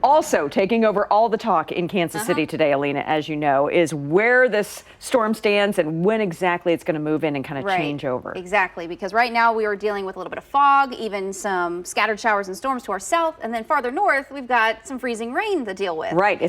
Also taking over all the talk in Kansas City today, Alina, as you know, is where this storm stands and when exactly it's going to move in and kind of change over. Exactly, because right now we are dealing with a little bit of fog, even some scattered showers and storms to our south, and then farther north we've got some freezing rain to deal with. Right,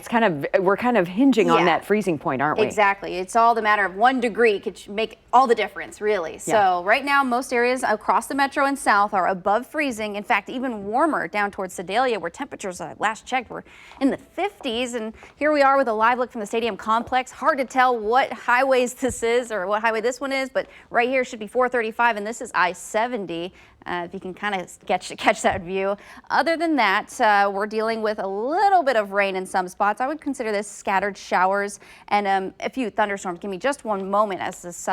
we're kind of hinging on that freezing point, aren't we? Exactly. It's all the matter of 1 degree could make all the difference, really. So right now most areas across the metro and south are above freezing. In fact, even warmer down towards Sedalia, where temperatures last checked were in the 50s. And here we are with a live look from the stadium complex. Hard to tell what highways this is or what highway this one is, but right here should be 435, and this is I-70. If you can kind of catch that view. Other than that, we're dealing with a little bit of rain in some spots. I would consider this scattered showers and a few thunderstorms. Give me just one moment, as this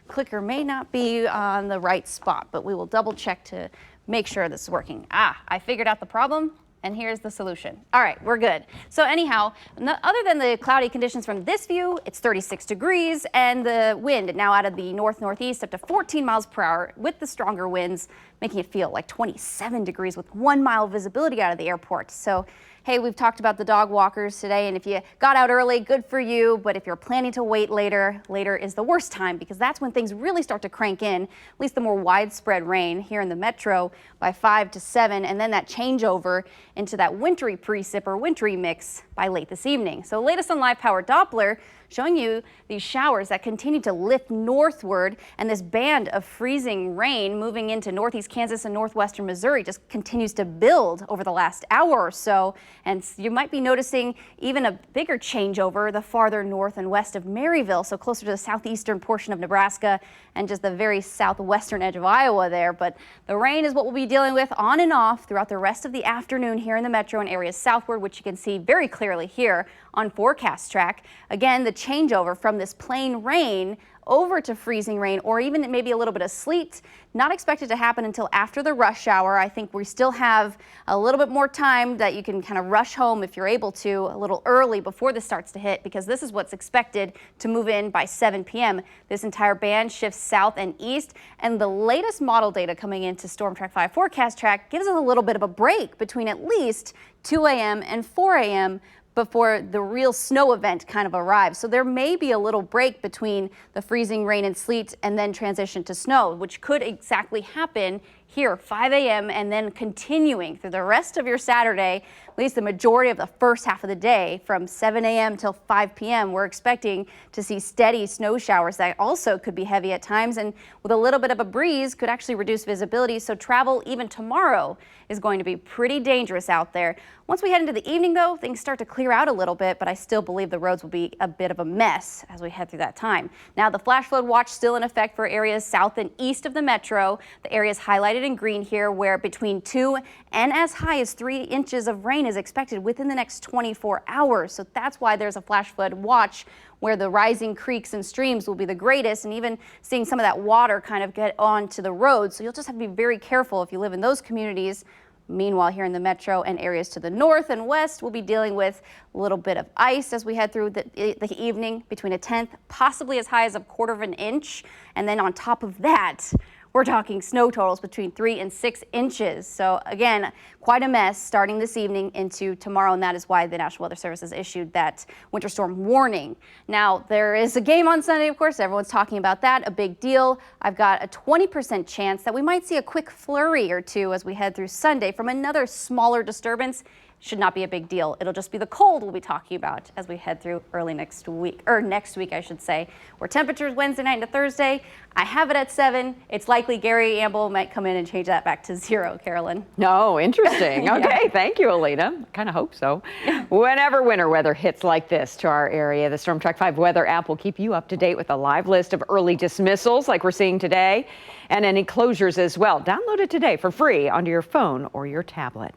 clicker may not be on the right spot, but we will double check to make sure this is working. I figured out the problem. And here's the solution. All right, we're good. So anyhow, other than the cloudy conditions from this view, it's 36 degrees and the wind now out of the north-northeast up to 14 miles per hour with the stronger winds, making it feel like 27 degrees with 1 mile visibility out of the airport. So hey, we've talked about the dog walkers today, and if you got out early, good for you. But if you're planning to wait later is the worst time, because that's when things really start to crank in, at least the more widespread rain here in the metro by 5 to 7, and then that changeover into that wintry precip or wintry mix by late this evening. So latest on Live Power Doppler, showing you these showers that continue to lift northward, and this band of freezing rain moving into northeast Kansas and northwestern Missouri just continues to build over the last hour or so. And you might be noticing even a bigger changeover the farther north and west of Maryville, so closer to the southeastern portion of Nebraska and just the very southwestern edge of Iowa there. But the rain is what we'll be dealing with on and off throughout the rest of the afternoon here in the metro and areas southward, which you can see very clearly here on forecast track. Again, the changeover from this plain rain over to freezing rain or even maybe a little bit of sleet, not expected to happen until after the rush hour. I think we still have a little bit more time that you can kind of rush home if you're able to a little early before this starts to hit, because this is what's expected to move in by 7 p.m. This entire band shifts south and east, and the latest model data coming into Storm Track 5 forecast track gives us a little bit of a break between at least 2 a.m. and 4 a.m. before the real snow event kind of arrives. So there may be a little break between the freezing rain and sleet and then transition to snow, which could exactly happen here 5 a.m. and then continuing through the rest of your Saturday, at least the majority of the first half of the day from 7 a.m. till 5 p.m. We're expecting to see steady snow showers that also could be heavy at times, and with a little bit of a breeze could actually reduce visibility. So travel even tomorrow is going to be pretty dangerous out there. Once we head into the evening though, things start to clear out a little bit, but I still believe the roads will be a bit of a mess as we head through that time. Now the flash flood watch still in effect for areas south and east of the metro. The areas highlighted in green here, where between 2 and as high as 3 inches of rain is expected within the next 24 hours. So that's why there's a flash flood watch, where the rising creeks and streams will be the greatest, and even seeing some of that water kind of get onto the roads. So you'll just have to be very careful if you live in those communities. Meanwhile, here in the metro and areas to the north and west, we'll be dealing with a little bit of ice as we head through the evening, between a tenth, possibly as high as a quarter of an inch. And then on top of that, we're talking snow totals between 3 and 6 inches. So again, quite a mess starting this evening into tomorrow, and that is why the National Weather Service has issued that winter storm warning. Now, there is a game on Sunday, of course. Everyone's talking about that, a big deal. I've got a 20% chance that we might see a quick flurry or two as we head through Sunday from another smaller disturbance. Should not be a big deal. It'll just be the cold we'll be talking about as we head through early next week, or next week, I should say, where temperatures Wednesday night into Thursday. I have it at 7. It's likely Gary Amble might come in and change that back to 0, Carolyn. No, interesting. Okay, thank you, Alina. Kind of hope so. Whenever winter weather hits like this to our area, the Storm Track 5 weather app will keep you up to date with a live list of early dismissals like we're seeing today, and any closures as well. Download it today for free onto your phone or your tablet.